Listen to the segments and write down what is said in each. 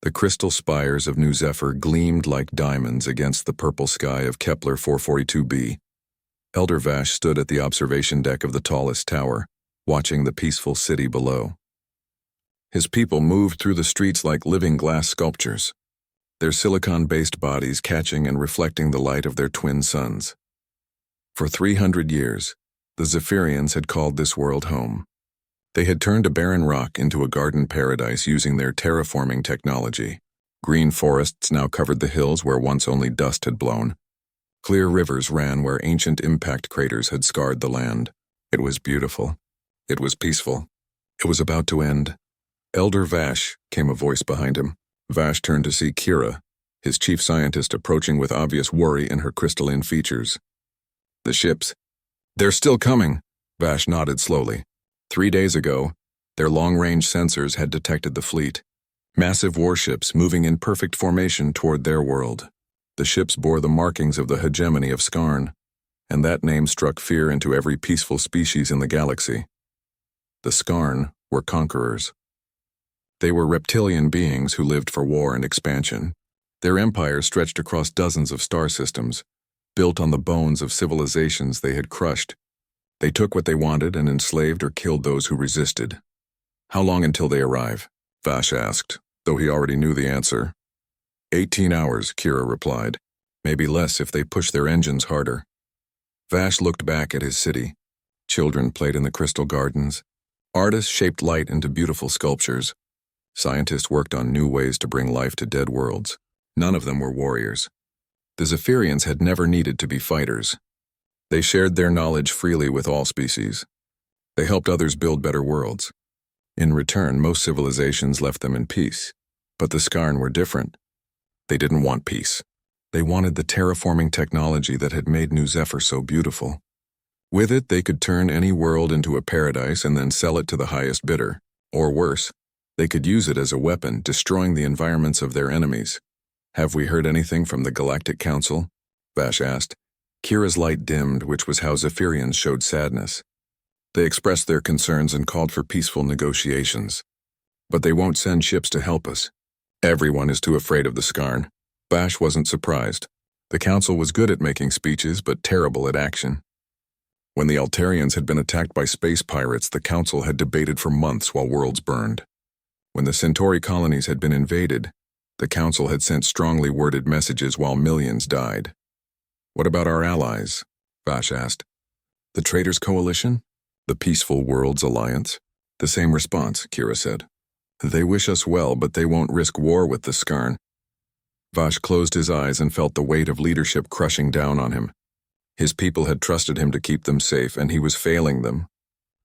The crystal spires of New Zephyr gleamed like diamonds against the purple sky of Kepler 442b. Elder Vash stood at the observation deck of the tallest tower, watching the peaceful city below. His people moved through the streets like living glass sculptures, their silicon-based bodies catching and reflecting the light of their twin suns. For 300 years, the Zephyrians had called this world home. They had turned a barren rock into a garden paradise using their terraforming technology. Green forests now covered the hills where once only dust had blown. Clear rivers ran where ancient impact craters had scarred the land. It was beautiful. It was peaceful. It was about to end. Elder Vash, came a voice behind him. Vash turned to see Kira, his chief scientist, approaching with obvious worry in her crystalline features. The ships. They're still coming, Vash nodded slowly. 3 days ago, their long-range sensors had detected the fleet. Massive warships moving in perfect formation toward their world. The ships bore the markings of the hegemony of Skarn, and that name struck fear into every peaceful species in the galaxy. The Skarn were conquerors. They were reptilian beings who lived for war and expansion. Their empire stretched across dozens of star systems, built on the bones of civilizations they had crushed. They took what they wanted and enslaved or killed those who resisted. How long until they arrive? Vash asked, though he already knew the answer. 18 hours, Kira replied. Maybe less if they push their engines harder. Vash looked back at his city. Children played in the crystal gardens. Artists shaped light into beautiful sculptures. Scientists worked on new ways to bring life to dead worlds. None of them were warriors. The Zephyrians had never needed to be fighters. They shared their knowledge freely with all species. They helped others build better worlds. In return, most civilizations left them in peace. But the Skarn were different. They didn't want peace. They wanted the terraforming technology that had made New Zephyr so beautiful. With it, they could turn any world into a paradise and then sell it to the highest bidder. Or worse, they could use it as a weapon, destroying the environments of their enemies. Have we heard anything from the Galactic Council? Vash asked. Kira's light dimmed, which was how Zephyrians showed sadness. They expressed their concerns and called for peaceful negotiations. But they won't send ships to help us. Everyone is too afraid of the Skarn. Vash wasn't surprised. The Council was good at making speeches, but terrible at action. When the Altarians had been attacked by space pirates, the Council had debated for months while worlds burned. When the Centauri colonies had been invaded, the Council had sent strongly worded messages while millions died. What about our allies? Vash asked. The Traitors Coalition? The Peaceful Worlds Alliance? The same response, Kira said. They wish us well, but they won't risk war with the Skarn. Vash closed his eyes and felt the weight of leadership crushing down on him. His people had trusted him to keep them safe, and he was failing them.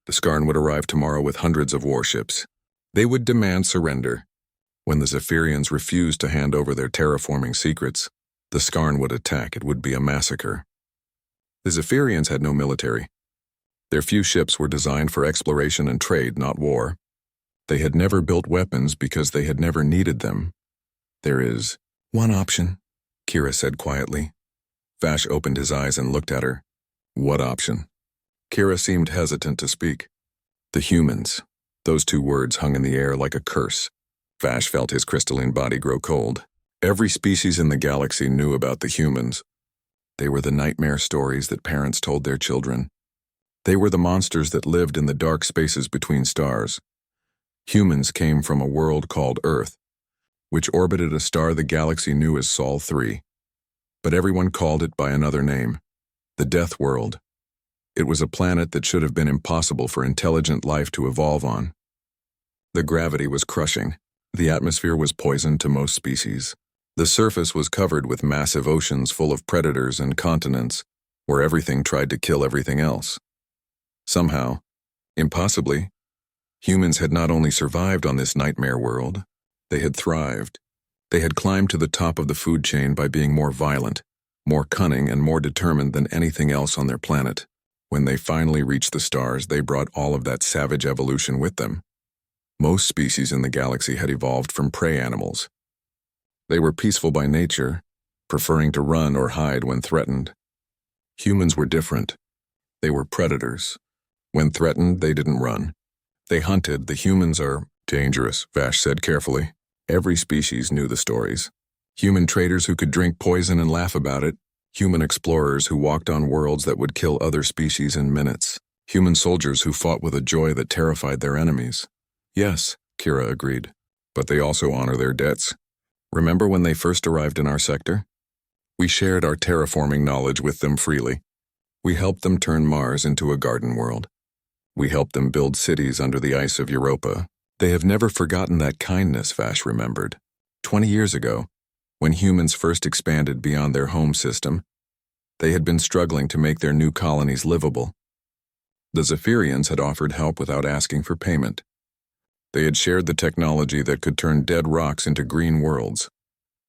The Skarn would arrive tomorrow with hundreds of warships. They would demand surrender. When the Zephyrians refused to hand over their terraforming secrets, the Skarn would attack. It would be a massacre. The Zephyrians had no military. Their few ships were designed for exploration and trade, not war. They had never built weapons because they had never needed them. There is one option, Kira said quietly. Vash opened his eyes and looked at her. What option? Kira seemed hesitant to speak. The humans. Those two words hung in the air like a curse. Vash felt his crystalline body grow cold. Every species in the galaxy knew about the humans. They were the nightmare stories that parents told their children. They were the monsters that lived in the dark spaces between stars. Humans came from a world called Earth, which orbited a star the galaxy knew as Sol 3. But everyone called it by another name, the Death World. It was a planet that should have been impossible for intelligent life to evolve on. The gravity was crushing. The atmosphere was poisoned to most species. The surface was covered with massive oceans full of predators and continents, where everything tried to kill everything else. Somehow, impossibly, humans had not only survived on this nightmare world, they had thrived. They had climbed to the top of the food chain by being more violent, more cunning, and more determined than anything else on their planet. When they finally reached the stars, they brought all of that savage evolution with them. Most species in the galaxy had evolved from prey animals. They were peaceful by nature, preferring to run or hide when threatened. Humans were different. They were predators. When threatened, they didn't run. They hunted. The humans are dangerous, Vash said carefully. Every species knew the stories. Human traders who could drink poison and laugh about it, human explorers who walked on worlds that would kill other species in minutes, human soldiers who fought with a joy that terrified their enemies. Yes, Kira agreed, but they also honor their debts. Remember when they first arrived in our sector? We shared our terraforming knowledge with them freely. We helped them turn Mars into a garden world. We helped them build cities under the ice of Europa. They have never forgotten that kindness, Vash remembered. 20 years ago, when humans first expanded beyond their home system, they had been struggling to make their new colonies livable. The Zephyrians had offered help without asking for payment. They had shared the technology that could turn dead rocks into green worlds.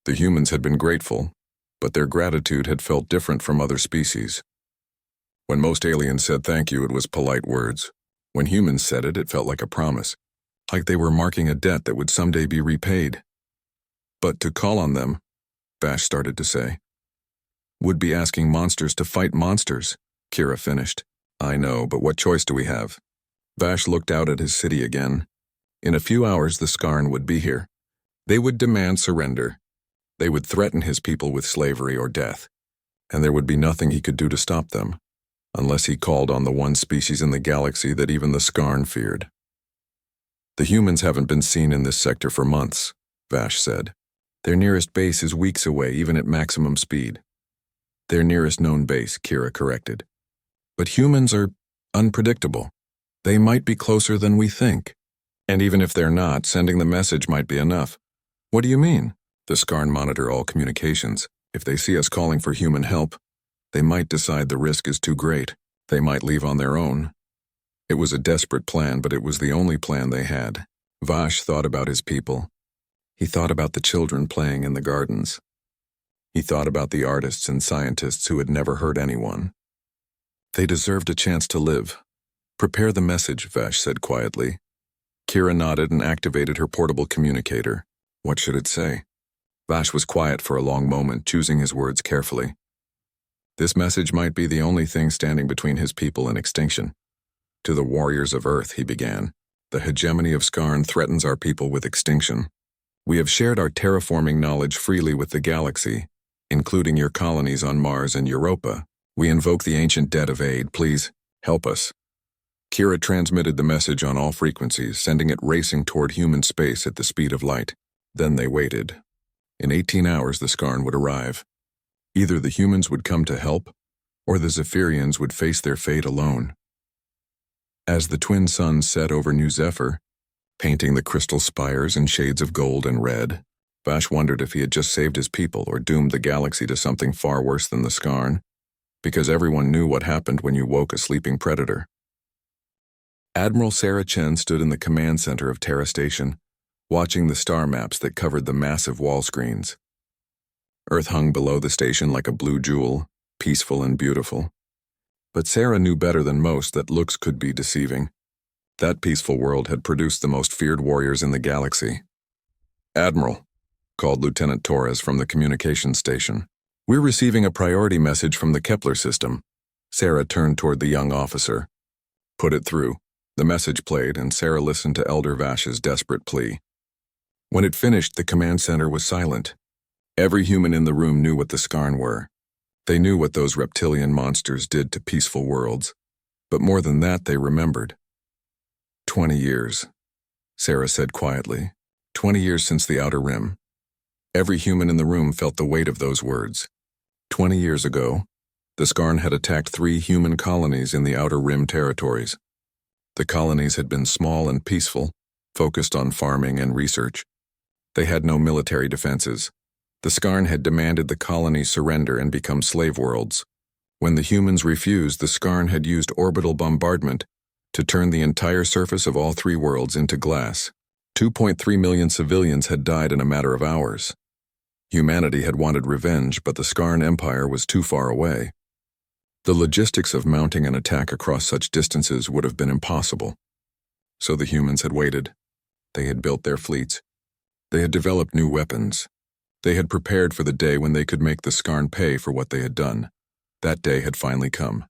The humans had been grateful, but their gratitude had felt different from other species. When most aliens said thank you, it was polite words. When humans said it, it felt like a promise, like they were marking a debt that would someday be repaid. But to call on them, Vash started to say, would be asking monsters to fight monsters, Kira finished. I know, but what choice do we have? Vash looked out at his city again. In a few hours, the Skarn would be here. They would demand surrender. They would threaten his people with slavery or death, and there would be nothing he could do to stop them, unless he called on the one species in the galaxy that even the Skarn feared. The humans haven't been seen in this sector for months, Vash said. Their nearest base is weeks away, even at maximum speed. Their nearest known base, Kira corrected. But humans are unpredictable. They might be closer than we think. And even if they're not, sending the message might be enough. What do you mean? The Skarn monitor all communications. If they see us calling for human help, they might decide the risk is too great. They might leave on their own. It was a desperate plan, but it was the only plan they had. Vash thought about his people. He thought about the children playing in the gardens. He thought about the artists and scientists who had never hurt anyone. They deserved a chance to live. Prepare the message, Vash said quietly. Kira nodded and activated her portable communicator. What should it say? Vash was quiet for a long moment, choosing his words carefully. This message might be the only thing standing between his people and extinction. To the warriors of Earth, he began. The hegemony of Skarn threatens our people with extinction. We have shared our terraforming knowledge freely with the galaxy, including your colonies on Mars and Europa. We invoke the ancient debt of aid. Please, help us. Kira transmitted the message on all frequencies, sending it racing toward human space at the speed of light. Then they waited. In 18 hours, the Skarn would arrive. Either the humans would come to help, or the Zephyrians would face their fate alone. As the twin suns set over New Zephyr, painting the crystal spires in shades of gold and red, Vash wondered if he had just saved his people or doomed the galaxy to something far worse than the Skarn, because everyone knew what happened when you woke a sleeping predator. Admiral Sarah Chen stood in the command center of Terra Station, watching the star maps that covered the massive wall screens. Earth hung below the station like a blue jewel, peaceful and beautiful. But Sarah knew better than most that looks could be deceiving. That peaceful world had produced the most feared warriors in the galaxy. Admiral, called Lieutenant Torres from the communications station. We're receiving a priority message from the Kepler system. Sarah turned toward the young officer. Put it through. The message played, and Sarah listened to Elder Vash's desperate plea. When it finished, the command center was silent. Every human in the room knew what the Skarn were. They knew what those reptilian monsters did to peaceful worlds. But more than that, they remembered. 20 years, Sarah said quietly. 20 years since the Outer Rim. Every human in the room felt the weight of those words. 20 years ago, the Skarn had attacked 3 human colonies in the Outer Rim territories. The colonies had been small and peaceful, focused on farming and research. They had no military defenses. The Skarn had demanded the colonies surrender and become slave worlds. When the humans refused, the Skarn had used orbital bombardment to turn the entire surface of all 3 worlds into glass. 2.3 million civilians had died in a matter of hours. Humanity had wanted revenge, but the Skarn Empire was too far away. The logistics of mounting an attack across such distances would have been impossible. So the humans had waited. They had built their fleets. They had developed new weapons. They had prepared for the day when they could make the Skarn pay for what they had done. That day had finally come.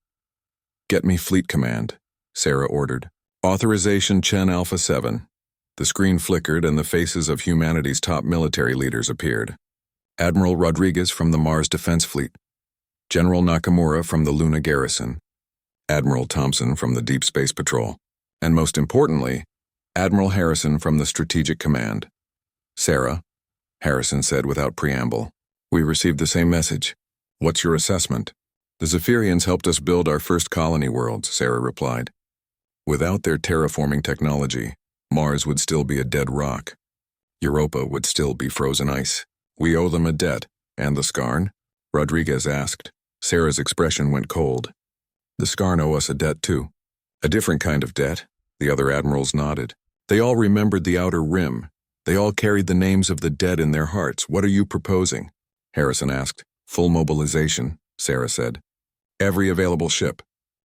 Get me fleet command, Sarah ordered. Authorization Chen Alpha 7. The screen flickered and the faces of humanity's top military leaders appeared. Admiral Rodriguez from the Mars Defense Fleet, General Nakamura from the Luna Garrison, Admiral Thompson from the Deep Space Patrol, and most importantly, Admiral Harrison from the Strategic Command. "Sarah," Harrison said without preamble, "we received the same message. What's your assessment?" "The Zephyrians helped us build our first colony worlds," Sarah replied. "Without their terraforming technology, Mars would still be a dead rock. Europa would still be frozen ice. We owe them a debt." "And the Skarn?" Rodriguez asked. Sarah's expression went cold. "The Skarn owe us a debt too." "A different kind of debt," the other admirals nodded. "They all remembered the Outer Rim. They all carried the names of the dead in their hearts. What are you proposing?" Harrison asked. "Full mobilization," Sarah said. "Every available ship.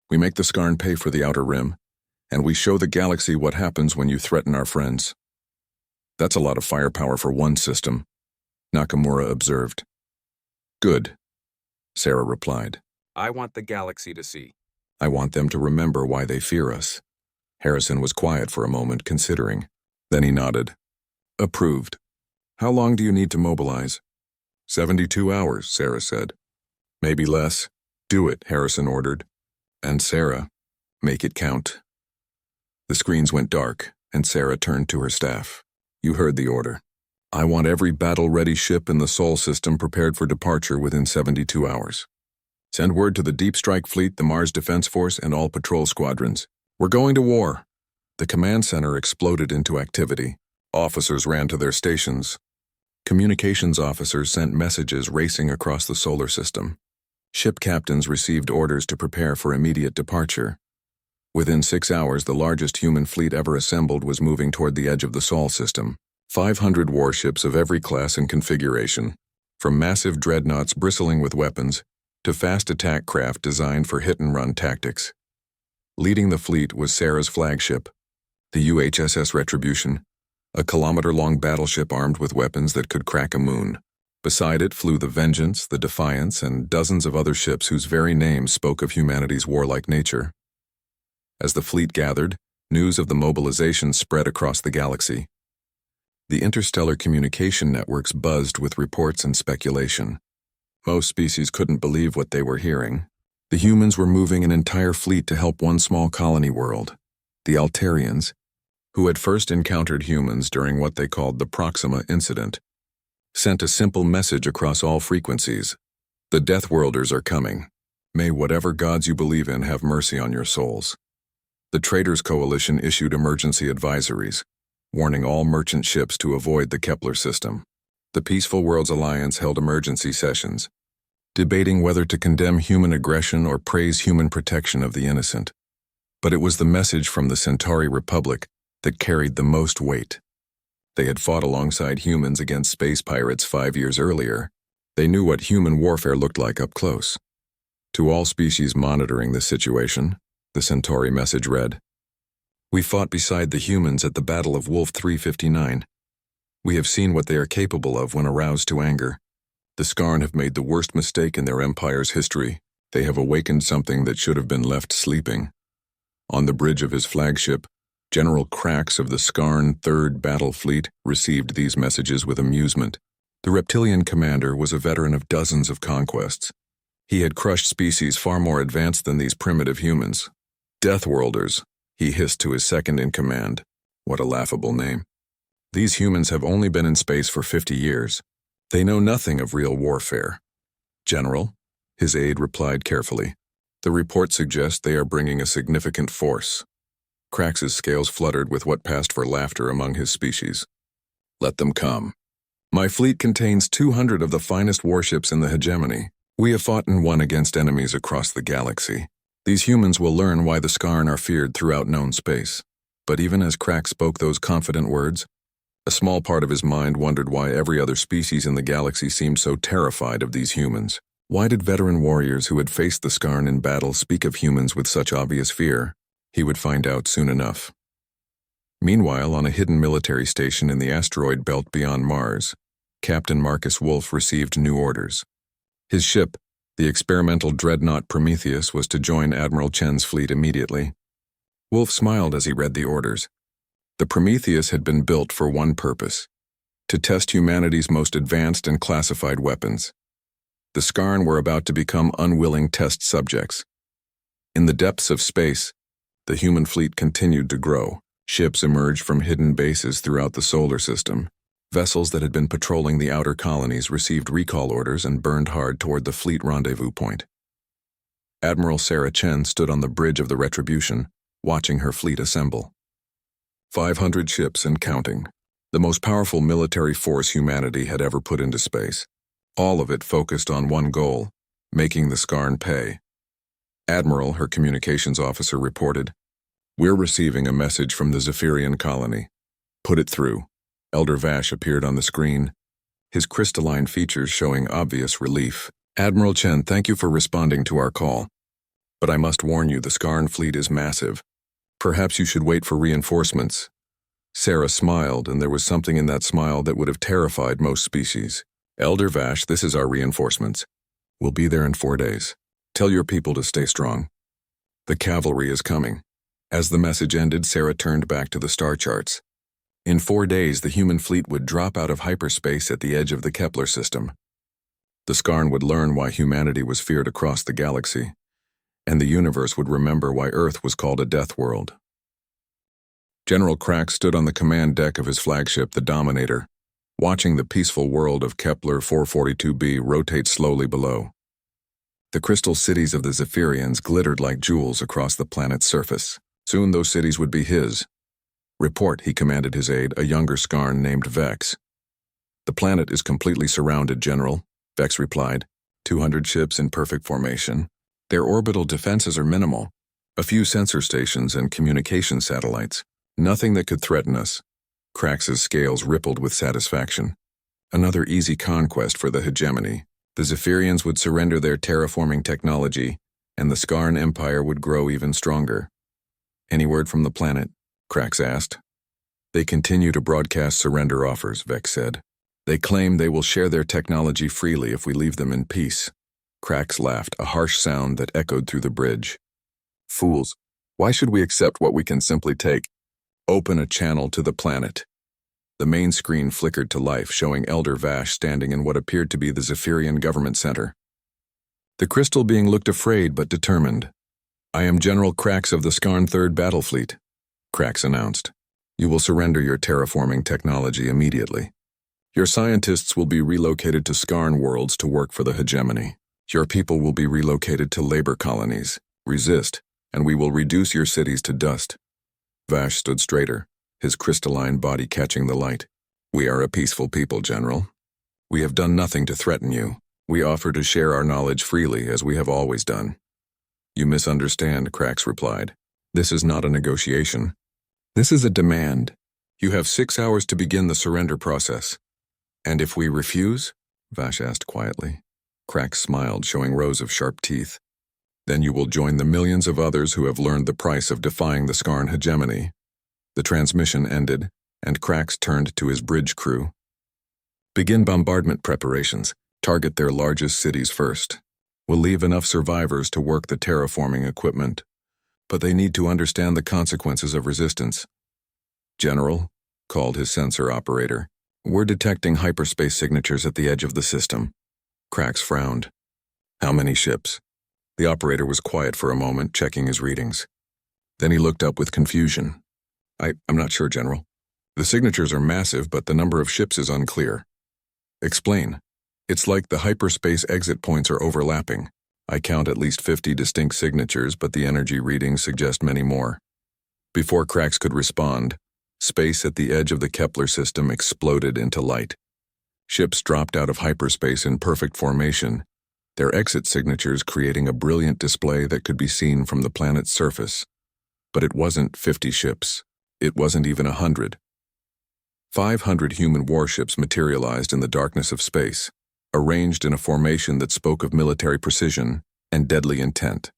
We make the Skarn pay for the Outer Rim, and we show the galaxy what happens when you threaten our friends." "That's a lot of firepower for one system," Nakamura observed. "Good," Sarah replied. "I want the galaxy to see." "I want them to remember why they fear us." Harrison was quiet for a moment, considering. Then he nodded. "Approved. How long do you need to mobilize?" 72 hours, Sarah said. "Maybe less." "Do it," Harrison ordered. "And Sarah, make it count." The screens went dark, and Sarah turned to her staff. "You heard the order. I want every battle-ready ship in the Sol system prepared for departure within 72 hours. Send word to the Deep Strike Fleet, the Mars Defense Force, and all patrol squadrons. We're going to war." The command center exploded into activity. Officers ran to their stations. Communications officers sent messages racing across the solar system. Ship captains received orders to prepare for immediate departure. Within 6 hours, the largest human fleet ever assembled was moving toward the edge of the Sol system. 500 warships of every class and configuration, from massive dreadnoughts bristling with weapons to fast attack craft designed for hit-and-run tactics. Leading the fleet was Sarah's flagship, the UHSS Retribution, a kilometer-long battleship armed with weapons that could crack a moon. Beside it flew the Vengeance, the Defiance, and dozens of other ships whose very names spoke of humanity's warlike nature. As the fleet gathered, news of the mobilization spread across the galaxy. The interstellar communication networks buzzed with reports and speculation. Most species couldn't believe what they were hearing. The humans were moving an entire fleet to help one small colony world, the Altarians, who had first encountered humans during what they called the Proxima Incident, sent a simple message across all frequencies. "The Deathworlders are coming. May whatever gods you believe in have mercy on your souls." The Traders Coalition issued emergency advisories, warning all merchant ships to avoid the Kepler system. The Peaceful Worlds Alliance held emergency sessions, debating whether to condemn human aggression or praise human protection of the innocent. But it was the message from the Centauri Republic that carried the most weight. They had fought alongside humans against space pirates 5 years earlier. They knew what human warfare looked like up close. To all species monitoring this situation, the Centauri message read, "We fought beside the humans at the Battle of Wolf 359. We have seen what they are capable of when aroused to anger. The Skarn have made the worst mistake in their empire's history. They have awakened something that should have been left sleeping." On the bridge of his flagship, General Krax of the Skarn 3rd Battle Fleet received these messages with amusement. The reptilian commander was a veteran of dozens of conquests. He had crushed species far more advanced than these primitive humans. "Deathworlders," he hissed to his second-in-command. What a laughable name. "These humans have only been in space for 50 years. They know nothing of real warfare." "General," his aide replied carefully, "the report suggests they are bringing a significant force." Krax's scales fluttered with what passed for laughter among his species. "Let them come. My fleet contains 200 of the finest warships in the hegemony. We have fought and won against enemies across the galaxy. These humans will learn why the Skarn are feared throughout known space." But even as Krax spoke those confident words, a small part of his mind wondered why every other species in the galaxy seemed so terrified of these humans. Why did veteran warriors who had faced the Skarn in battle speak of humans with such obvious fear? He would find out soon enough. Meanwhile, on a hidden military station in the asteroid belt beyond Mars, Captain Marcus Wolf received new orders. His ship, the experimental dreadnought Prometheus, was to join Admiral Chen's fleet immediately. Wolf smiled as he read the orders. The Prometheus had been built for one purpose: to test humanity's most advanced and classified weapons. The Skarn were about to become unwilling test subjects. In the depths of space, the human fleet continued to grow. Ships emerged from hidden bases throughout the solar system. Vessels that had been patrolling the outer colonies received recall orders and burned hard toward the fleet rendezvous point. Admiral Sarah Chen stood on the bridge of the Retribution, watching her fleet assemble. 500 ships and counting, the most powerful military force humanity had ever put into space. All of it focused on one goal: making the Skarn pay. Admiral, her communications officer, reported, "We're receiving a message from the Zephyrian colony. Put it through." Elder Vash appeared on the screen, his crystalline features showing obvious relief. "Admiral Chen, thank you for responding to our call. But I must warn you, the Skarn fleet is massive. Perhaps you should wait for reinforcements." Sarah smiled, and there was something in that smile that would have terrified most species. "Elder Vash, this is our reinforcements. We'll be there in 4 days. Tell your people to stay strong. The cavalry is coming." As the message ended, Sarah turned back to the star charts. In 4 days, the human fleet would drop out of hyperspace at the edge of the Kepler system. The Skarn would learn why humanity was feared across the galaxy, and the universe would remember why Earth was called a death world. General Crack stood on the command deck of his flagship, the Dominator, watching the peaceful world of Kepler 442b rotate slowly below. The crystal cities of the Zephyrians glittered like jewels across the planet's surface. Soon those cities would be his. "Report," he commanded his aide, a younger Skarn named Vex. "The planet is completely surrounded, General," Vex replied. 200 ships in perfect formation. Their orbital defenses are minimal. A few sensor stations and communication satellites. Nothing that could threaten us. Crax's scales rippled with satisfaction. Another easy conquest for the hegemony. The Zephyrians would surrender their terraforming technology, and the Skarn Empire would grow even stronger. "Any word from the planet?" Crax asked. "They continue to broadcast surrender offers," Vex said. "They claim they will share their technology freely if we leave them in peace." Crax laughed, a harsh sound that echoed through the bridge. "Fools, why should we accept what we can simply take? Open a channel to the planet." The main screen flickered to life, showing Elder Vash standing in what appeared to be the Zephyrian government center. The crystal being looked afraid but determined. "I am General Crax of the Skarn 3rd Battle Fleet," Crax announced. "You will surrender your terraforming technology immediately. Your scientists will be relocated to Skarn worlds to work for the hegemony. Your people will be relocated to labor colonies. Resist, and we will reduce your cities to dust." Vash stood straighter, his crystalline body catching the light. "We are a peaceful people, General. We have done nothing to threaten you. We offer to share our knowledge freely, as we have always done." "You misunderstand," Crax replied. "This is not a negotiation. This is a demand. You have 6 hours to begin the surrender process." "And if we refuse?" Vash asked quietly. Crax smiled, showing rows of sharp teeth. "Then you will join the millions of others who have learned the price of defying the Skarn hegemony." The transmission ended, and Crax turned to his bridge crew. "Begin bombardment preparations. Target their largest cities first. We'll leave enough survivors to work the terraforming equipment, but they need to understand the consequences of resistance." "General," called his sensor operator, "we're detecting hyperspace signatures at the edge of the system." Crax frowned. "How many ships?" The operator was quiet for a moment, checking his readings. Then he looked up with confusion. I'm not sure, General. The signatures are massive, but the number of ships is unclear." "Explain." "It's like the hyperspace exit points are overlapping. I count at least 50 distinct signatures, but the energy readings suggest many more." Before Crax could respond, space at the edge of the Kepler system exploded into light. Ships dropped out of hyperspace in perfect formation, their exit signatures creating a brilliant display that could be seen from the planet's surface. But it wasn't 50 ships. It wasn't even 100. 500 human warships materialized in the darkness of space, arranged in a formation that spoke of military precision and deadly intent.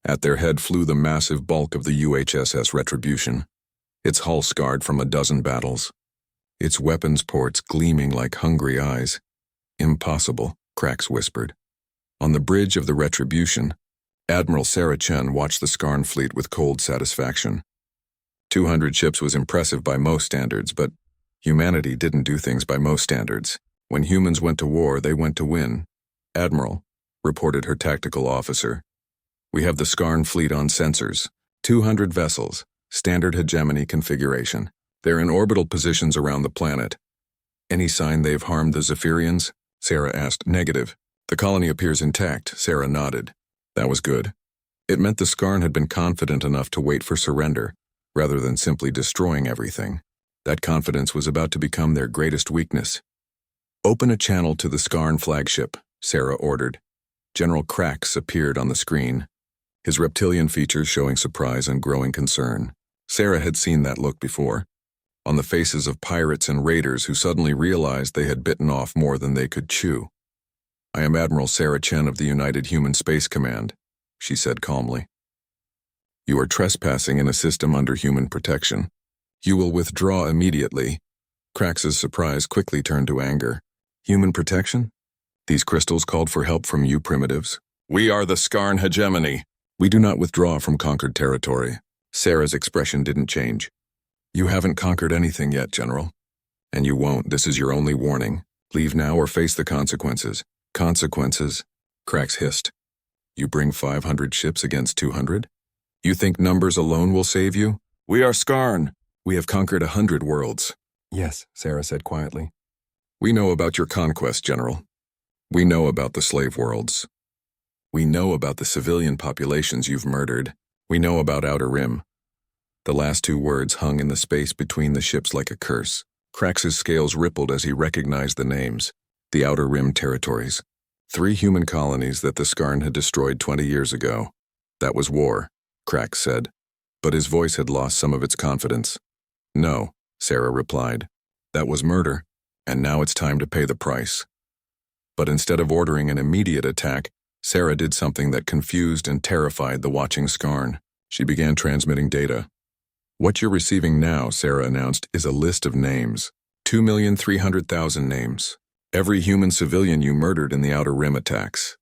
At their head flew the massive bulk of the UHSS Retribution, its hull scarred from a dozen battles, its weapons ports gleaming like hungry eyes. "Impossible," Crax whispered. On the bridge of the Retribution, Admiral Sarah Chen watched the Skarn fleet with cold satisfaction. 200 ships was impressive by most standards, but humanity didn't do things by most standards. When humans went to war, they went to win. "Admiral," reported her tactical officer. "We have the Skarn fleet on sensors. 200 vessels, standard hegemony configuration. They're in orbital positions around the planet. Any sign they've harmed the Zephyrians?" Sarah asked. "Negative. The colony appears intact," Sarah nodded. That was good. It meant the Skarn had been confident enough to wait for surrender, rather than simply destroying everything. That confidence was about to become their greatest weakness. "Open a channel to the Skarn flagship," Sarah ordered. General Krax appeared on the screen, his reptilian features showing surprise and growing concern. Sarah had seen that look before, on the faces of pirates and raiders who suddenly realized they had bitten off more than they could chew. "I am Admiral Sarah Chen of the United Human Space Command," she said calmly. "You are trespassing in a system under human protection. You will withdraw immediately." Krax's surprise quickly turned to anger. "Human protection? These crystals called for help from you primitives. We are the Skarn hegemony. We do not withdraw from conquered territory." Sarah's expression didn't change. "You haven't conquered anything yet, General. And you won't. This is your only warning. Leave now or face the consequences." "Consequences?" Krax hissed. "You bring 500 ships against 200? You think numbers alone will save you? We are Skarn. We have conquered 100 worlds." "Yes," Sarah said quietly. "We know about your conquest, General. We know about the slave worlds. We know about the civilian populations you've murdered. We know about Outer Rim." The last two words hung in the space between the ships like a curse. Krax's scales rippled as he recognized the names. The Outer Rim territories. 3 human colonies that the Skarn had destroyed 20 years ago. "That was war," Krax said. But his voice had lost some of its confidence. "No," Sarah replied. "That was murder, and now it's time to pay the price." But instead of ordering an immediate attack, Sarah did something that confused and terrified the watching Skarn. She began transmitting data. "What you're receiving now," Sarah announced, "is a list of names. 2,300,000 names. Every human civilian you murdered in the Outer Rim attacks.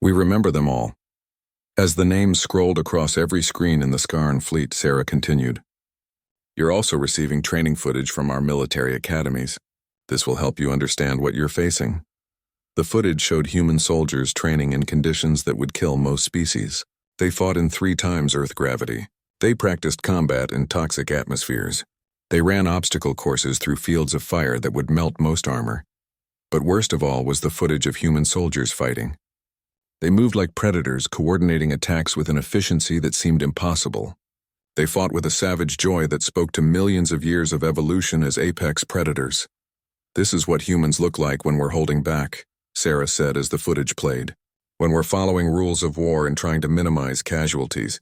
We remember them all." As the names scrolled across every screen in the Skarn fleet, Sarah continued. "You're also receiving training footage from our military academies. This will help you understand what you're facing." The footage showed human soldiers training in conditions that would kill most species. They fought in 3 times Earth gravity. They practiced combat in toxic atmospheres. They ran obstacle courses through fields of fire that would melt most armor. But worst of all was the footage of human soldiers fighting. They moved like predators, coordinating attacks with an efficiency that seemed impossible. They fought with a savage joy that spoke to millions of years of evolution as apex predators. "This is what humans look like when we're holding back," Sarah said as the footage played. "When we're following rules of war and trying to minimize casualties.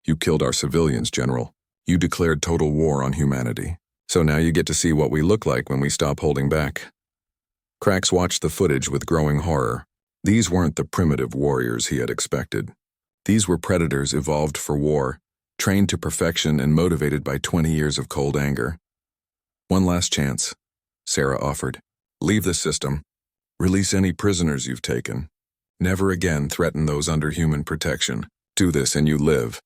You killed our civilians, General. You declared total war on humanity. So now you get to see what we look like when we stop holding back." Krax watched the footage with growing horror. These weren't the primitive warriors he had expected. These were predators evolved for war, trained to perfection and motivated by 20 years of cold anger. "One last chance," Sarah offered. "Leave the system. Release any prisoners you've taken. Never again threaten those under human protection. Do this and you live."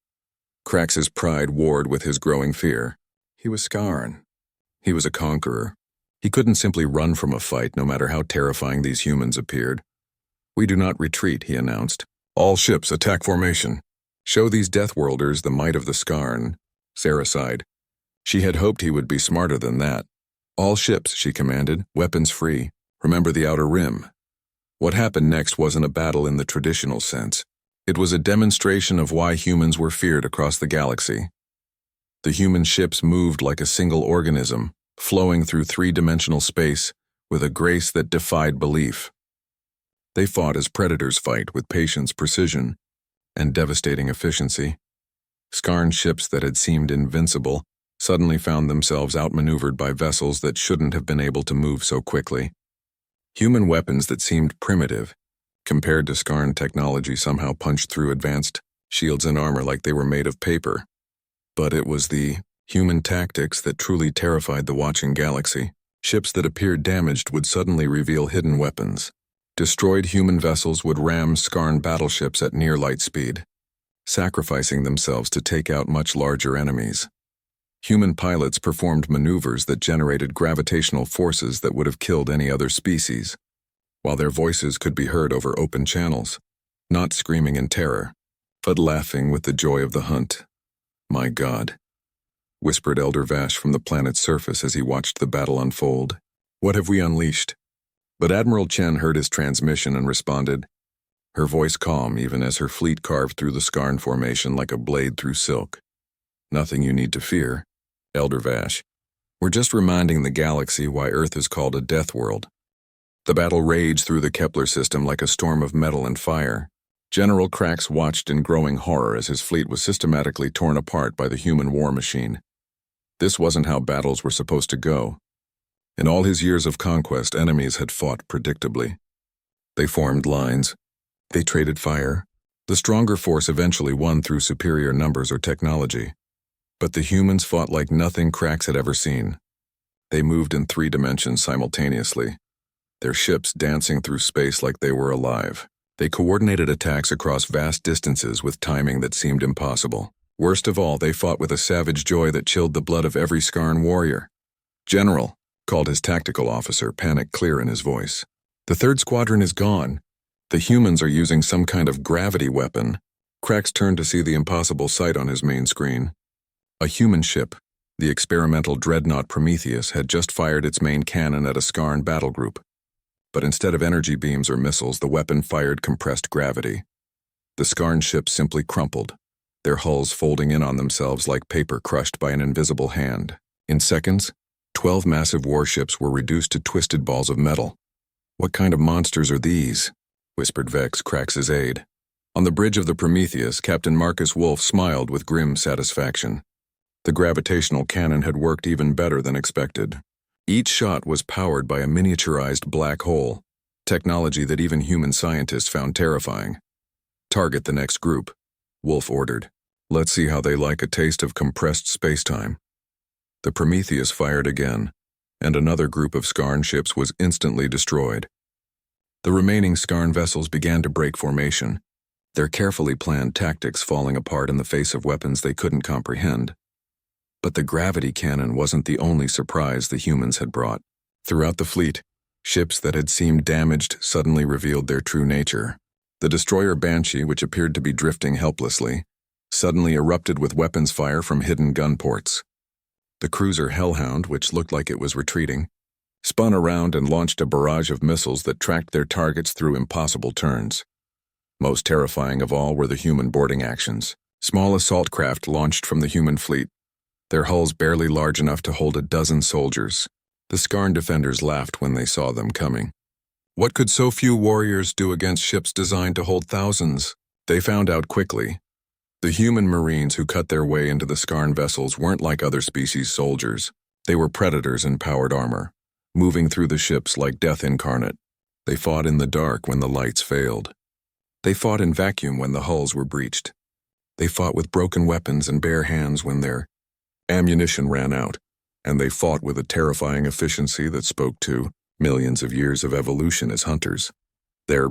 Krax's pride warred with his growing fear. He was Skarn. He was a conqueror. He couldn't simply run from a fight, no matter how terrifying these humans appeared. "We do not retreat," he announced. "All ships, attack formation. Show these Deathworlders the might of the Skarn." Sarah sighed. She had hoped he would be smarter than that. "All ships," she commanded, "weapons free. Remember the Outer Rim." What happened next wasn't a battle in the traditional sense. It was a demonstration of why humans were feared across the galaxy. The human ships moved like a single organism, flowing through 3-dimensional space with a grace that defied belief. They fought as predators fight, with patience, precision, and devastating efficiency. Skarn ships that had seemed invincible suddenly found themselves outmaneuvered by vessels that shouldn't have been able to move so quickly. Human weapons that seemed primitive, compared to Skarn technology, somehow punched through advanced shields and armor like they were made of paper. But it was the human tactics that truly terrified the watching galaxy. Ships that appeared damaged would suddenly reveal hidden weapons. Destroyed human vessels would ram Skarn battleships at near light speed, sacrificing themselves to take out much larger enemies. Human pilots performed maneuvers that generated gravitational forces that would have killed any other species, while their voices could be heard over open channels, not screaming in terror, but laughing with the joy of the hunt. "My God," whispered Elder Vash from the planet's surface as he watched the battle unfold. "What have we unleashed?" But Admiral Chen heard his transmission and responded, her voice calm even as her fleet carved through the Skarn formation like a blade through silk. "Nothing you need to fear, Elder Vash. We're just reminding the galaxy why Earth is called a death world." The battle raged through the Kepler system like a storm of metal and fire. General Krax watched in growing horror as his fleet was systematically torn apart by the human war machine. This wasn't how battles were supposed to go. In all his years of conquest, enemies had fought predictably. They formed lines. They traded fire. The stronger force eventually won through superior numbers or technology. But the humans fought like nothing Krax had ever seen. They moved in 3 dimensions simultaneously, their ships dancing through space like they were alive. They coordinated attacks across vast distances with timing that seemed impossible. Worst of all, they fought with a savage joy that chilled the blood of every Skarn warrior. "General," called his tactical officer, panic clear in his voice. "The 3rd Squadron is gone. The humans are using some kind of gravity weapon." Krax turned to see the impossible sight on his main screen. A human ship, the experimental dreadnought Prometheus, had just fired its main cannon at a Skarn battle group. But instead of energy beams or missiles, the weapon fired compressed gravity. The Skarn ship simply crumpled, their hulls folding in on themselves like paper crushed by an invisible hand. In seconds, 12 massive warships were reduced to twisted balls of metal. "What kind of monsters are these?" whispered Vex, Krax's aide. On the bridge of the Prometheus, Captain Marcus Wolf smiled with grim satisfaction. The gravitational cannon had worked even better than expected. Each shot was powered by a miniaturized black hole, technology that even human scientists found terrifying. "Target the next group," Wolf ordered. "Let's see how they like a taste of compressed spacetime." The Prometheus fired again, and another group of Skarn ships was instantly destroyed. The remaining Skarn vessels began to break formation, their carefully planned tactics falling apart in the face of weapons they couldn't comprehend. But the gravity cannon wasn't the only surprise the humans had brought. Throughout the fleet, ships that had seemed damaged suddenly revealed their true nature. The destroyer Banshee, which appeared to be drifting helplessly, suddenly erupted with weapons fire from hidden gun ports. The cruiser Hellhound, which looked like it was retreating, spun around and launched a barrage of missiles that tracked their targets through impossible turns. Most terrifying of all were the human boarding actions. Small assault craft launched from the human fleet, their hulls barely large enough to hold a dozen soldiers. The Skarn defenders laughed when they saw them coming. What could so few warriors do against ships designed to hold thousands? They found out quickly. The human marines who cut their way into the Skarn vessels weren't like other species soldiers. They were predators in powered armor, moving through the ships like death incarnate. They fought in the dark when the lights failed. They fought in vacuum when the hulls were breached. They fought with broken weapons and bare hands when their ammunition ran out, and they fought with a terrifying efficiency that spoke to millions of years of evolution as hunters. "They're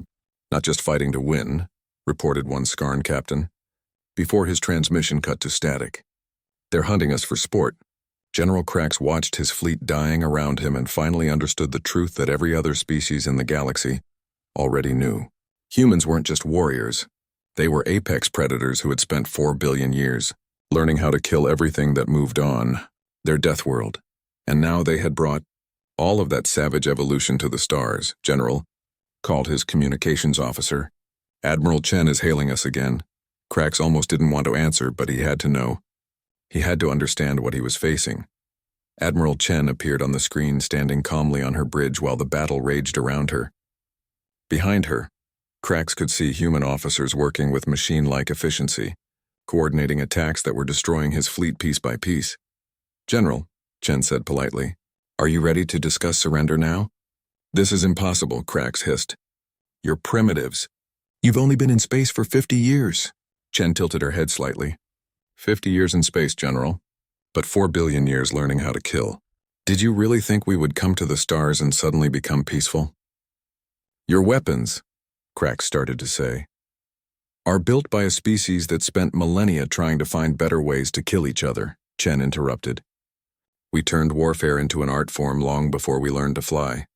not just fighting to win," reported one Skarn captain, before his transmission cut to static. "They're hunting us for sport." General Krax watched his fleet dying around him and finally understood the truth that every other species in the galaxy already knew. Humans weren't just warriors. They were apex predators who had spent 4 billion years learning how to kill everything that moved on, their death world. And now they had brought all of that savage evolution to the stars. "General," called his communications officer. "Admiral Chen is hailing us again." Krax almost didn't want to answer, but he had to know. He had to understand what he was facing. Admiral Chen appeared on the screen, standing calmly on her bridge while the battle raged around her. Behind her, Krax could see human officers working with machine-like efficiency, coordinating attacks that were destroying his fleet piece by piece. "General," Chen said politely, "are you ready to discuss surrender now?" "This is impossible," Krax hissed. "You're primitives. You've only been in space for 50 years. Chen tilted her head slightly. 50 years in space, General, but 4 billion years learning how to kill. Did you really think we would come to the stars and suddenly become peaceful?" "Your weapons," Krax started to say, "are built by a species that spent millennia trying to find better ways to kill each other," Chen interrupted. We turned warfare into an art form long before we learned to fly.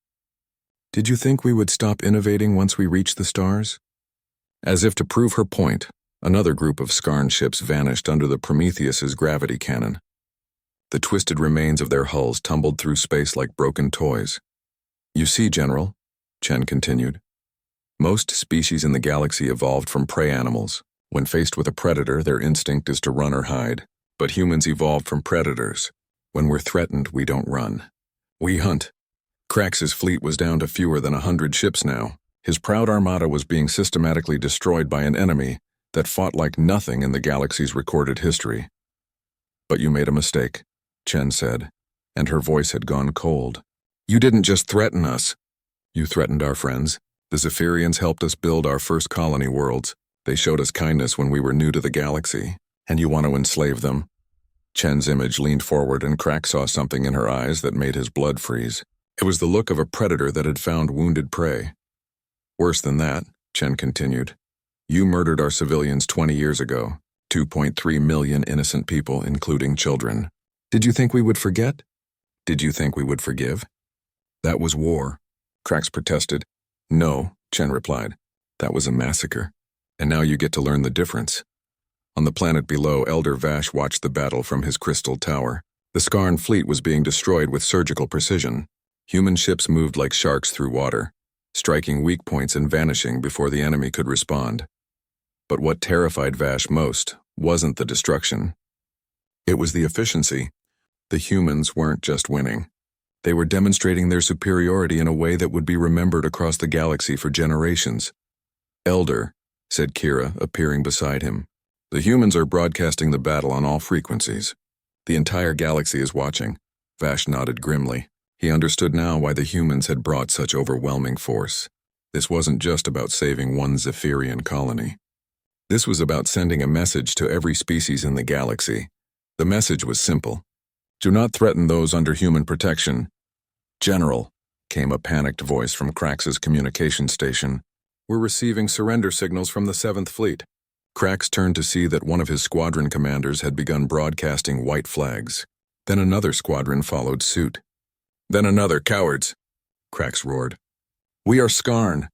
Did you think we would stop innovating once we reached the stars? As if to prove her point, another group of Skarn ships vanished under the Prometheus's gravity cannon. The twisted remains of their hulls tumbled through space like broken toys. You see, General, Chen continued, most species in the galaxy evolved from prey animals. When faced with a predator, their instinct is to run or hide. But humans evolved from predators. When we're threatened, we don't run. We hunt. Krax's fleet was down to fewer than 100 ships now. His proud armada was being systematically destroyed by an enemy that fought like nothing in the galaxy's recorded history. But you made a mistake, Chen said, and her voice had gone cold. You didn't just threaten us. You threatened our friends. The Zephyrians helped us build our first colony worlds. They showed us kindness when we were new to the galaxy. And you want to enslave them? Chen's image leaned forward and Krax saw something in her eyes that made his blood freeze. It was the look of a predator that had found wounded prey. Worse than that, Chen continued. You murdered our civilians 20 years ago. 2.3 million innocent people, including children. Did you think we would forget? Did you think we would forgive? That was war, Krax protested. No, Chen replied. That was a massacre. And now you get to learn the difference. On the planet below, Elder Vash watched the battle from his crystal tower. The Skarn fleet was being destroyed with surgical precision. Human ships moved like sharks through water, striking weak points and vanishing before the enemy could respond. But what terrified Vash most wasn't the destruction. It was the efficiency. The humans weren't just winning. They were demonstrating their superiority in a way that would be remembered across the galaxy for generations. Elder, said Kira, appearing beside him. The humans are broadcasting the battle on all frequencies. The entire galaxy is watching. Vash nodded grimly. He understood now why the humans had brought such overwhelming force. This wasn't just about saving one Zephyrian colony. This was about sending a message to every species in the galaxy. The message was simple. Do not threaten those under human protection. General, came a panicked voice from Krax's communication station. We're receiving surrender signals from the 7th Fleet. Krax turned to see that one of his squadron commanders had begun broadcasting white flags. Then another squadron followed suit. Then another, cowards, Krax roared. We are Skarn.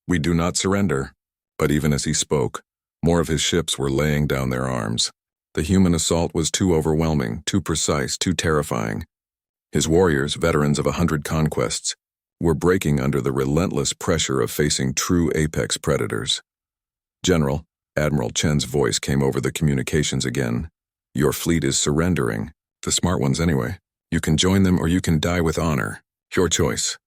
We do not surrender. But even as he spoke, more of his ships were laying down their arms. The human assault was too overwhelming, too precise, too terrifying. His warriors, veterans of 100 conquests, were breaking under the relentless pressure of facing true apex predators. General, Admiral Chen's voice came over the communications again. Your fleet is surrendering. The smart ones anyway. You can join them or you can die with honor. Your choice.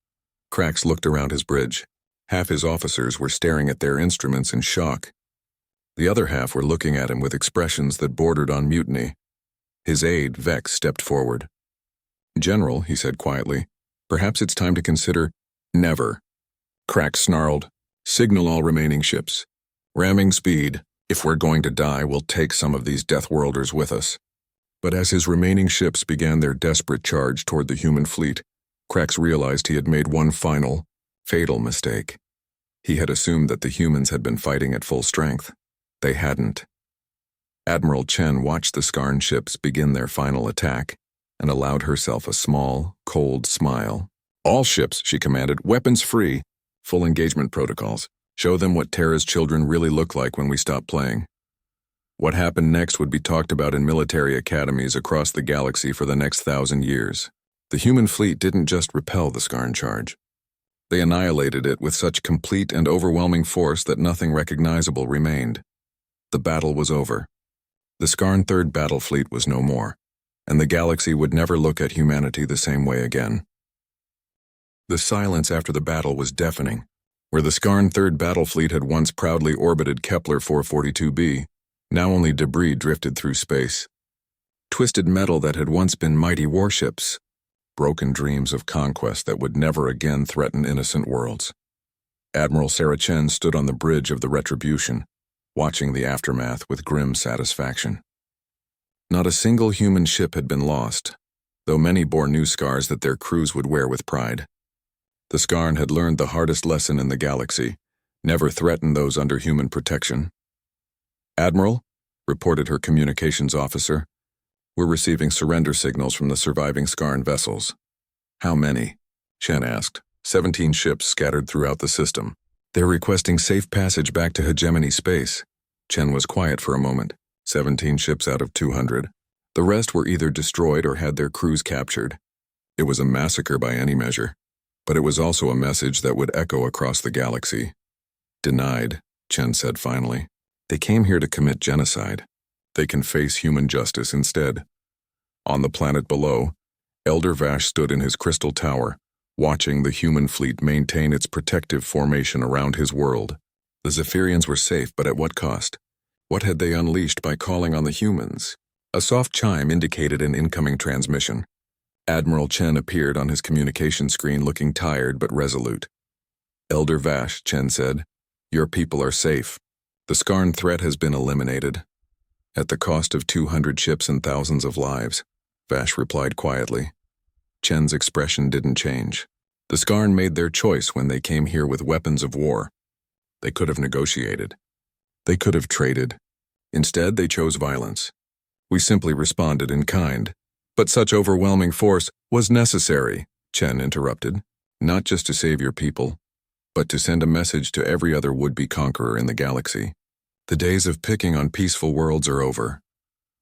Krax looked around his bridge. Half his officers were staring at their instruments in shock. The other half were looking at him with expressions that bordered on mutiny. His aide, Vex, stepped forward. General, he said quietly, perhaps it's time to consider... Never. Krax snarled. Signal all remaining ships. Ramming speed. If we're going to die, we'll take some of these Deathworlders with us. But as his remaining ships began their desperate charge toward the human fleet, Krax realized he had made one final, fatal mistake. He had assumed that the humans had been fighting at full strength. They hadn't. Admiral Chen watched the Skarn ships begin their final attack and allowed herself a small, cold smile. All ships, she commanded, weapons free. Full engagement protocols. Show them what Terra's children really look like when we stop playing. What happened next would be talked about in military academies across the galaxy for the next 1,000 years. The human fleet didn't just repel the Skarn charge. They annihilated it with such complete and overwhelming force that nothing recognizable remained. The battle was over. The Skarn Third Battle Fleet was no more, and the galaxy would never look at humanity the same way again. The silence after the battle was deafening. Where the Skarn Third Battle Fleet had once proudly orbited Kepler 442b, now only debris drifted through space. Twisted metal that had once been mighty warships. Broken dreams of conquest that would never again threaten innocent worlds. Admiral Sarah Chen stood on the bridge of the Retribution, watching the aftermath with grim satisfaction. Not a single human ship had been lost, though many bore new scars that their crews would wear with pride. The Skarn had learned the hardest lesson in the galaxy: never threaten those under human protection. Admiral, reported her communications officer, We're receiving surrender signals from the surviving Skarn vessels. How many? Chen asked. 17 ships scattered throughout the system. They're requesting safe passage back to hegemony space. Chen was quiet for a moment. 17 ships out of 200. The rest were either destroyed or had their crews captured. It was a massacre by any measure, but it was also a message that would echo across the galaxy. Denied, Chen said finally. They came here to commit genocide. They can face human justice instead. On the planet below, Elder Vash stood in his crystal tower, watching the human fleet maintain its protective formation around his world. The Zephyrians were safe, but at what cost? What had they unleashed by calling on the humans? A soft chime indicated an incoming transmission. Admiral Chen appeared on his communication screen looking tired but resolute. Elder Vash, Chen said, your people are safe. The Skarn threat has been eliminated. At the cost of 200 ships and thousands of lives, Vash replied quietly. Chen's expression didn't change. The Skarn made their choice when they came here with weapons of war. They could have negotiated. They could have traded. Instead, they chose violence. We simply responded in kind. But such overwhelming force was necessary, Chen interrupted, not just to save your people, but to send a message to every other would-be conqueror in the galaxy. The days of picking on peaceful worlds are over.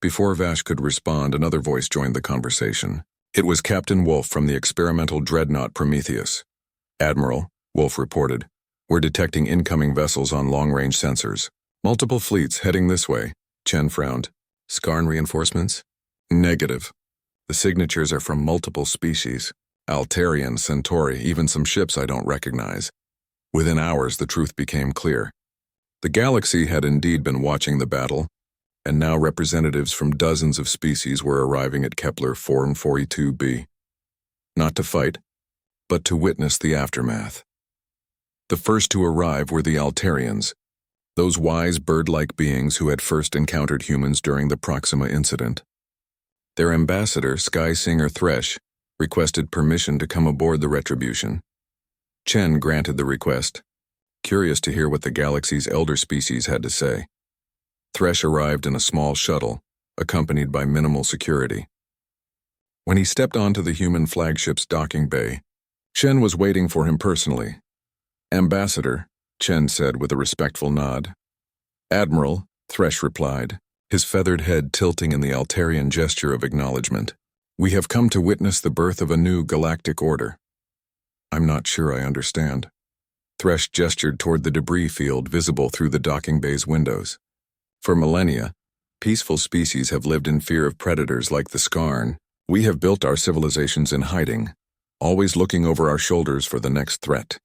Before Vash could respond, another voice joined the conversation. It was Captain Wolf from the experimental dreadnought Prometheus. Admiral, Wolf reported, we're detecting incoming vessels on long-range sensors. Multiple fleets heading this way. Chen frowned. Skarn reinforcements? Negative. The signatures are from multiple species. Altarian, Centauri, even some ships I don't recognize. Within hours, the truth became clear. The galaxy had indeed been watching the battle, and now representatives from dozens of species were arriving at Kepler 442b. Not to fight, but to witness the aftermath. The first to arrive were the Altarians, those wise bird-like beings who had first encountered humans during the Proxima incident. Their ambassador, Sky Singer Thresh, requested permission to come aboard the Retribution. Chen granted the request, curious to hear what the galaxy's elder species had to say. Thresh arrived in a small shuttle, accompanied by minimal security. When he stepped onto the human flagship's docking bay, Chen was waiting for him personally. Ambassador, Chen said with a respectful nod. Admiral, Thresh replied, his feathered head tilting in the Altarian gesture of acknowledgement. We have come to witness the birth of a new galactic order. I'm not sure I understand. Thresh gestured toward the debris field visible through the docking bay's windows. For millennia, peaceful species have lived in fear of predators like the Skarn. We have built our civilizations in hiding, always looking over our shoulders for the next threat.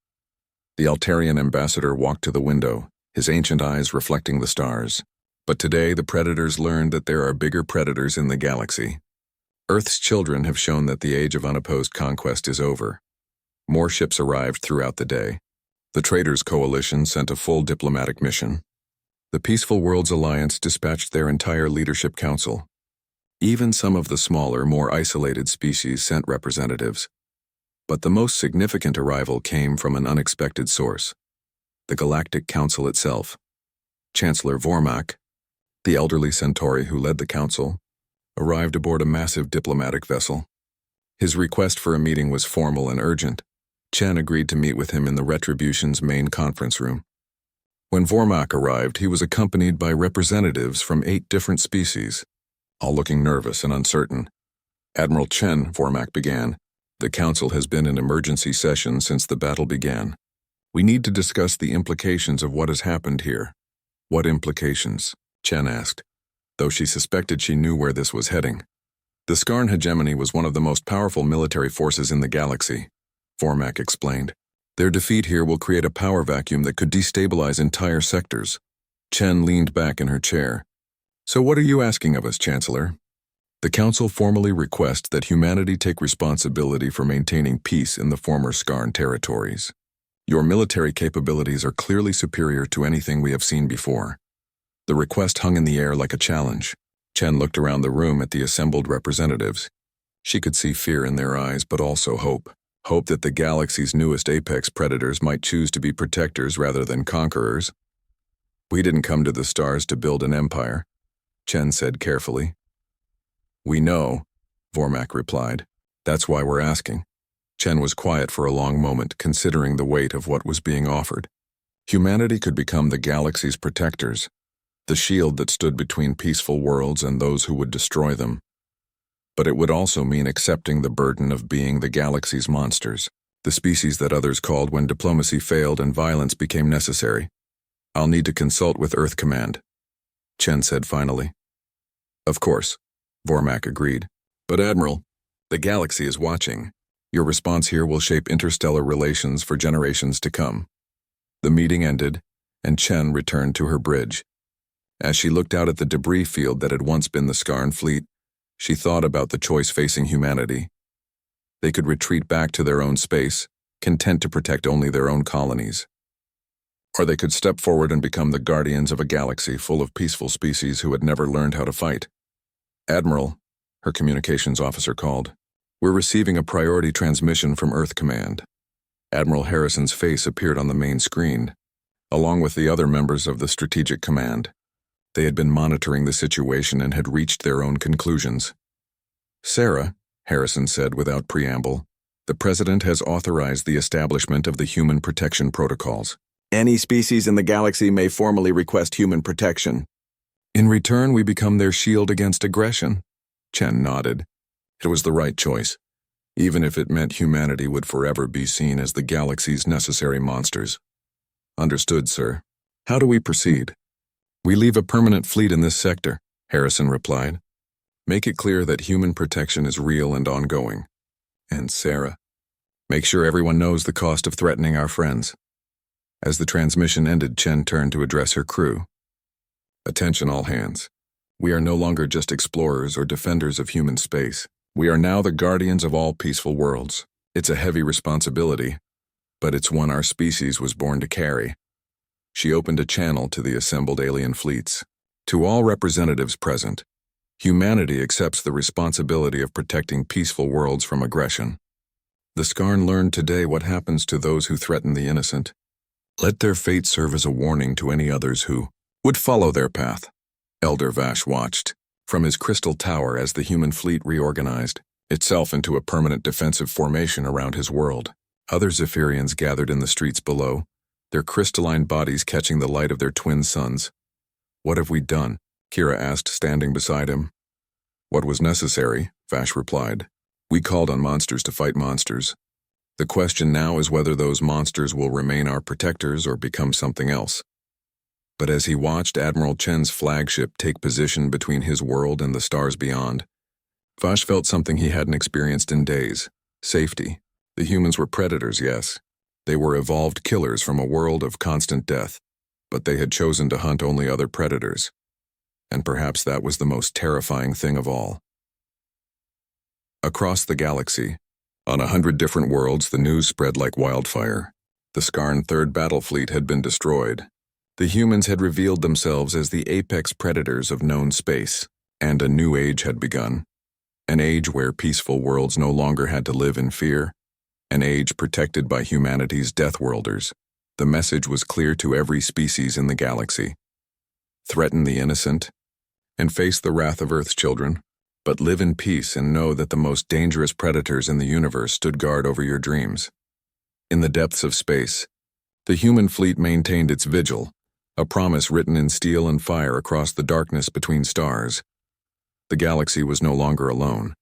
The Altarian ambassador walked to the window, his ancient eyes reflecting the stars. But today the predators learned that there are bigger predators in the galaxy. Earth's children have shown that the age of unopposed conquest is over. More ships arrived throughout the day. The Traders' Coalition sent a full diplomatic mission. The Peaceful Worlds Alliance dispatched their entire leadership council. Even some of the smaller, more isolated species sent representatives. But the most significant arrival came from an unexpected source: the Galactic Council itself. Chancellor Vormak, the elderly Centauri who led the council, arrived aboard a massive diplomatic vessel. His request for a meeting was formal and urgent. Chen agreed to meet with him in the Retribution's main conference room. When Vormak arrived, he was accompanied by representatives from 8 different species, all looking nervous and uncertain. Admiral Chen, Vormak began, the council has been in emergency session since the battle began. We need to discuss the implications of what has happened here. What implications? Chen asked, though she suspected she knew where this was heading. The Skarn hegemony was one of the most powerful military forces in the galaxy, Vormak explained. Their defeat here will create a power vacuum that could destabilize entire sectors. Chen leaned back in her chair. So what are you asking of us, Chancellor? The Council formally requests that humanity take responsibility for maintaining peace in the former Skarn territories. Your military capabilities are clearly superior to anything we have seen before. The request hung in the air like a challenge. Chen looked around the room at the assembled representatives. She could see fear in their eyes, but also hope. Hope that the galaxy's newest apex predators might choose to be protectors rather than conquerors. We didn't come to the stars to build an empire, Chen said carefully. We know, Vormak replied. That's why we're asking. Chen was quiet for a long moment, considering the weight of what was being offered. Humanity could become the galaxy's protectors, the shield that stood between peaceful worlds and those who would destroy them. But it would also mean accepting the burden of being the galaxy's monsters, the species that others called when diplomacy failed and violence became necessary. I'll need to consult with Earth Command, Chen said finally. Of course, Vormak agreed. But Admiral, the galaxy is watching. Your response here will shape interstellar relations for generations to come. The meeting ended, and Chen returned to her bridge. As she looked out at the debris field that had once been the Skarn fleet, she thought about the choice facing humanity. They could retreat back to their own space, content to protect only their own colonies. Or they could step forward and become the guardians of a galaxy full of peaceful species who had never learned how to fight. Admiral, her communications officer called. We're receiving a priority transmission from Earth Command. Admiral Harrison's face appeared on the main screen, along with the other members of the Strategic Command. They had been monitoring the situation and had reached their own conclusions. Sarah, Harrison said without preamble, the President has authorized the establishment of the Human Protection Protocols. Any species in the galaxy may formally request human protection. In return, we become their shield against aggression. Chen nodded. It was the right choice, even if it meant humanity would forever be seen as the galaxy's necessary monsters. Understood, sir. How do we proceed? We leave a permanent fleet in this sector, Harrison replied. Make it clear that human protection is real and ongoing. And Sarah, make sure everyone knows the cost of threatening our friends. As the transmission ended, Chen turned to address her crew. Attention all hands. We are no longer just explorers or defenders of human space. We are now the guardians of all peaceful worlds. It's a heavy responsibility, but it's one our species was born to carry. She opened a channel to the assembled alien fleets. To all representatives present, humanity accepts the responsibility of protecting peaceful worlds from aggression. The Skarn learned today what happens to those who threaten the innocent. Let their fate serve as a warning to any others who would follow their path. Elder Vash watched from his crystal tower as the human fleet reorganized itself into a permanent defensive formation around his world. Other Zephyrians gathered in the streets below, their crystalline bodies catching the light of their twin suns. What have we done? Kira asked, standing beside him. What was necessary, Vash replied. We called on monsters to fight monsters. The question now is whether those monsters will remain our protectors or become something else. But as he watched Admiral Chen's flagship take position between his world and the stars beyond, Vash felt something he hadn't experienced in days. Safety. The humans were predators, yes. They were evolved killers from a world of constant death, but they had chosen to hunt only other predators. And perhaps that was the most terrifying thing of all. Across the galaxy, on 100 different worlds, the news spread like wildfire. The Skarn Third Battle Fleet had been destroyed. The humans had revealed themselves as the apex predators of known space, and a new age had begun. An age where peaceful worlds no longer had to live in fear. An age protected by humanity's Deathworlders. The message was clear to every species in the galaxy. Threaten the innocent, and face the wrath of Earth's children, but live in peace and know that the most dangerous predators in the universe stood guard over your dreams. In the depths of space, the human fleet maintained its vigil, a promise written in steel and fire across the darkness between stars. The galaxy was no longer alone.